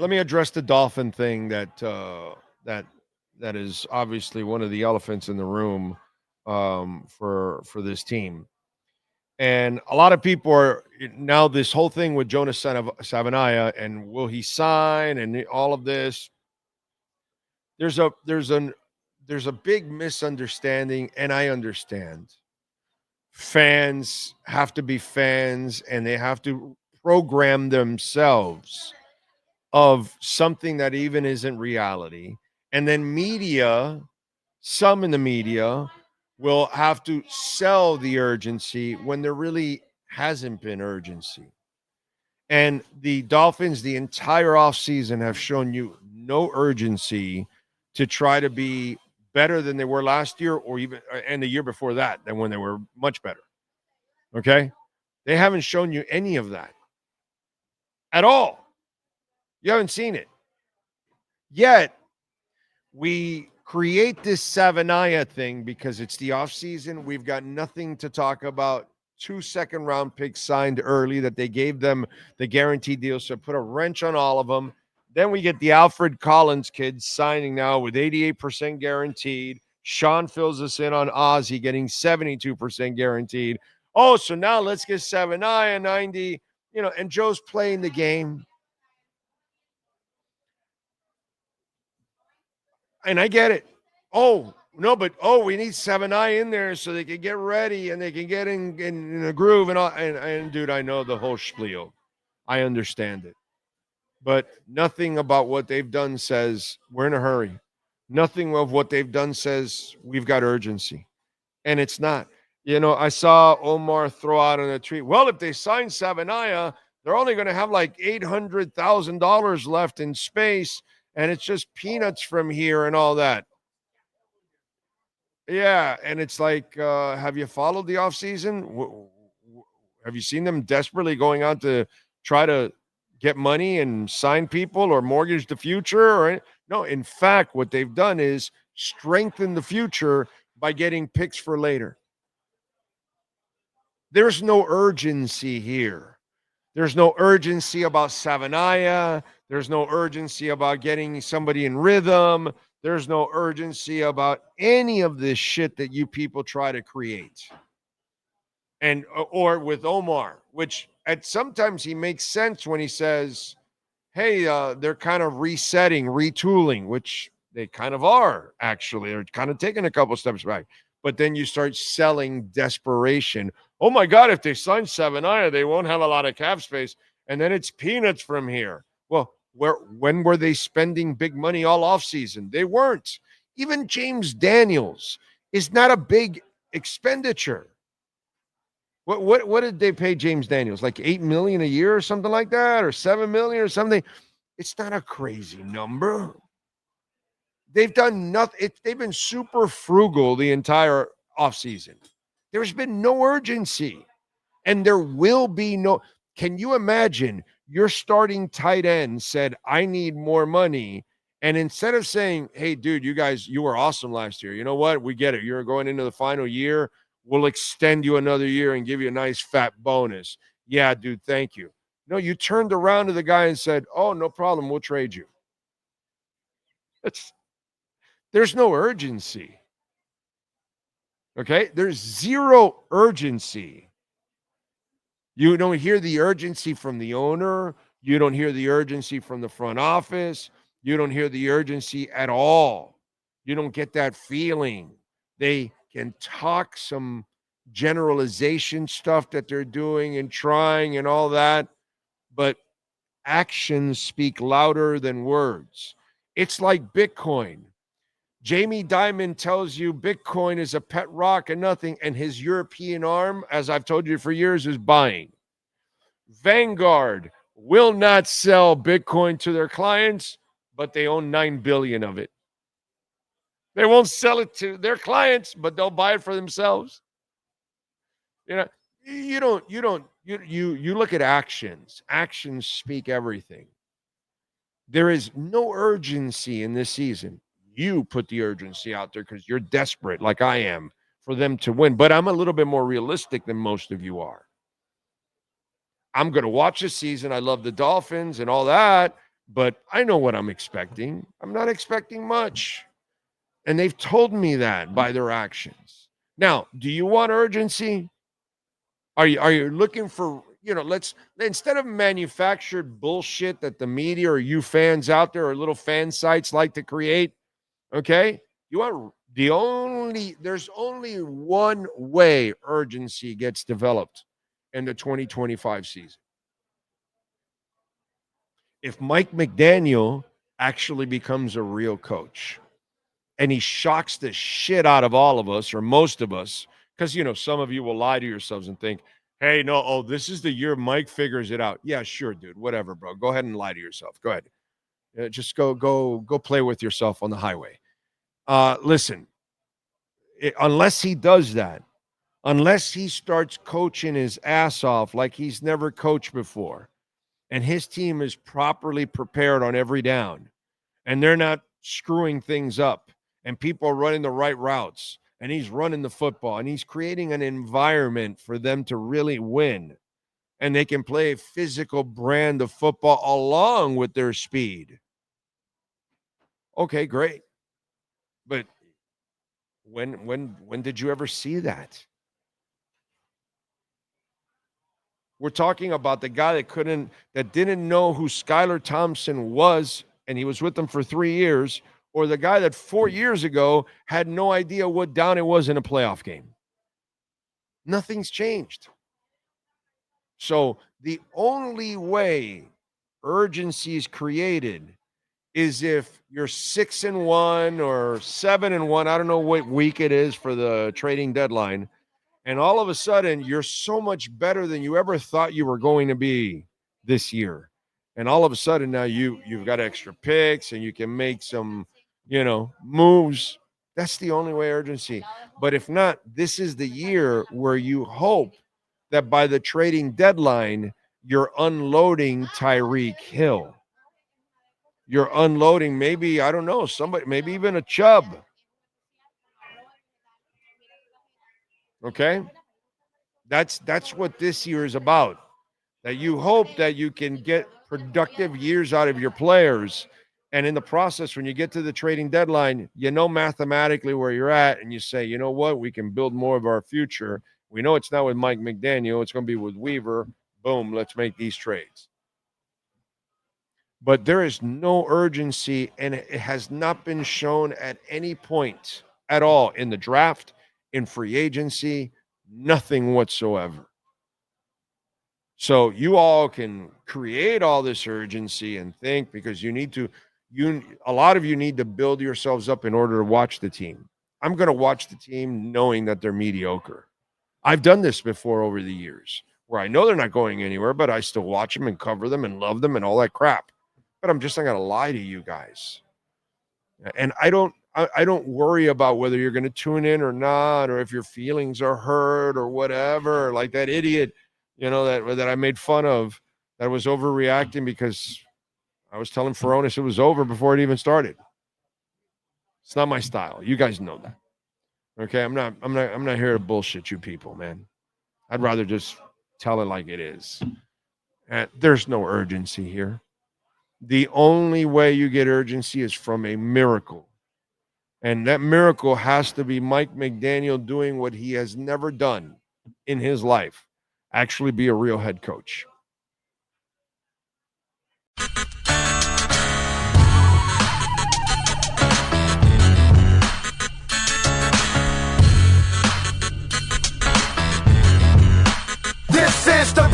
let me address the Dolphin thing that that is obviously one of the elephants in the room for this team. And a lot of people are now this whole thing with Jonas Savanaya and will he sign and all of this. There's a there's an there's a big misunderstanding, and I understand. Fans have to be fans, and they have to program themselves of something that even isn't reality. And then media, some in the media, will have to sell the urgency when there really hasn't been urgency. And the Dolphins, the entire offseason, have shown you no urgency to try to be better than they were last year or even and the year before that, than when they were much better. Okay? They haven't shown you any of that at all. You haven't seen it. Yet we create this Savanaya thing because it's the offseason. We've got nothing to talk about. 2 second round picks signed early that they gave them the guaranteed deal. So put a wrench on all of them. Then we get the Alfred Collins kids signing now with 88% guaranteed. Sean fills us in on Ozzy getting 72% guaranteed. Oh, so now let's get Savanaya 90, and Joe's playing the game. And I get it. Oh, no, but we need 7-I in there so they can get ready and they can get in the groove and all. And dude, I know the whole spiel. I understand it. But nothing about what they've done says we're in a hurry. Nothing of what they've done says we've got urgency. And it's not. I saw Omar throw out on a tweet, well, if they sign Savanaya, they're only going to have like $800,000 left in space, and it's just peanuts from here and all that. Yeah, and it's like, have you followed the offseason? Have you seen them desperately going out to try to get money and sign people or mortgage the future? No, in fact, what they've done is strengthen the future by getting picks for later. There's no urgency here. There's no urgency about Savanaya. There's no urgency about getting somebody in rhythm. There's no urgency about any of this shit that you people try to create. And or with Omar, which at sometimes he makes sense when he says, hey, they're kind of resetting, retooling, which they kind of are, actually. They're kind of taking a couple steps back. But then you start selling desperation. Oh my God, if they sign Savanaya, they won't have a lot of cap space. And then it's peanuts from here. Well, when were they spending big money all offseason? They weren't. Even James Daniels is not a big expenditure. What did they pay James Daniels? Like $8 million a year or something like that, or $7 million or something? It's not a crazy number. They've done nothing. They've been super frugal the entire offseason. There's been no urgency, and there will be no. Can you imagine your starting tight end said, I need more money, and instead of saying, hey, dude, you were awesome last year. You know what? We get it. You're going into the final year. We'll extend you another year and give you a nice fat bonus. Yeah, dude, thank you. No, you turned around to the guy and said, oh, no problem. We'll trade you. There's no urgency. Okay? There's zero urgency. You don't hear the urgency from the owner. You don't hear the urgency from the front office. You don't hear the urgency at all. You don't get that feeling. They can talk some generalization stuff that they're doing and trying and all that, but actions speak louder than words. It's like Bitcoin. Jamie Dimon tells you Bitcoin is a pet rock and nothing, and his European arm, as I've told you for years, is buying. Vanguard will not sell Bitcoin to their clients, but they own 9 billion of it. They won't sell it to their clients, but they'll buy it for themselves. You look at actions. Actions speak everything. There is no urgency in this season. You put the urgency out there because you're desperate, like I am, for them to win. But I'm a little bit more realistic than most of you are. I'm going to watch this season. I love the Dolphins and all that, but I know what I'm expecting. I'm not expecting much. And they've told me that by their actions. Now, do you want urgency? Are you looking for, let's, instead of manufactured bullshit that the media or you fans out there or little fan sites like to create, okay? There's only one way urgency gets developed in the 2025 season. If Mike McDaniel actually becomes a real coach and he shocks the shit out of all of us or most of us, because, some of you will lie to yourselves and think, hey, no, this is the year Mike figures it out. Yeah, sure, dude, whatever, bro. Go ahead and lie to yourself. Go ahead. Just go play with yourself on the highway. Listen, unless he does that, unless he starts coaching his ass off like he's never coached before, and his team is properly prepared on every down, and they're not screwing things up, and people are running the right routes, and he's running the football, and he's creating an environment for them to really win, and they can play a physical brand of football along with their speed. Okay, great. But when did you ever see that? We're talking about the guy that didn't know who Skylar Thompson was, and he was with them for 3 years, or the guy that 4 years ago had no idea what down it was in a playoff game. Nothing's changed. So the only way urgency is created is if you're 6-1 or 7-1. I don't know what week it is for the trading deadline. And all of a sudden, you're so much better than you ever thought you were going to be this year. And all of a sudden, now you've got extra picks and you can make some, moves. That's the only way urgency. But if not, this is the year where you hope that by the trading deadline, you're unloading Tyreek Hill. You're unloading maybe, I don't know, somebody, maybe even a Chubb. Okay? That's what this year is about. That you hope that you can get productive years out of your players. And in the process, when you get to the trading deadline, mathematically where you're at, and you say, you know what, we can build more of our future. We know it's not with Mike McDaniel. It's going to be with Weaver. Boom, let's make these trades. But there is no urgency, and it has not been shown at any point at all in the draft, in free agency, nothing whatsoever. So you all can create all this urgency and think, because a lot of you need to build yourselves up in order to watch the team. I'm going to watch the team knowing that they're mediocre. I've done this before over the years where I know they're not going anywhere, but I still watch them and cover them and love them and all that crap. But I'm just not going to lie to you guys. And I don't worry about whether you're going to tune in or not, or if your feelings are hurt or whatever, like that idiot, that I made fun of, that was overreacting because I was telling Furones it was over before it even started. It's not my style. You guys know that. Okay, I'm not here to bullshit you people, man. I'd rather just tell it like it is. And there's no urgency here. The only way you get urgency is from a miracle. And that miracle has to be Mike McDaniel doing what he has never done in his life, actually be a real head coach. This is the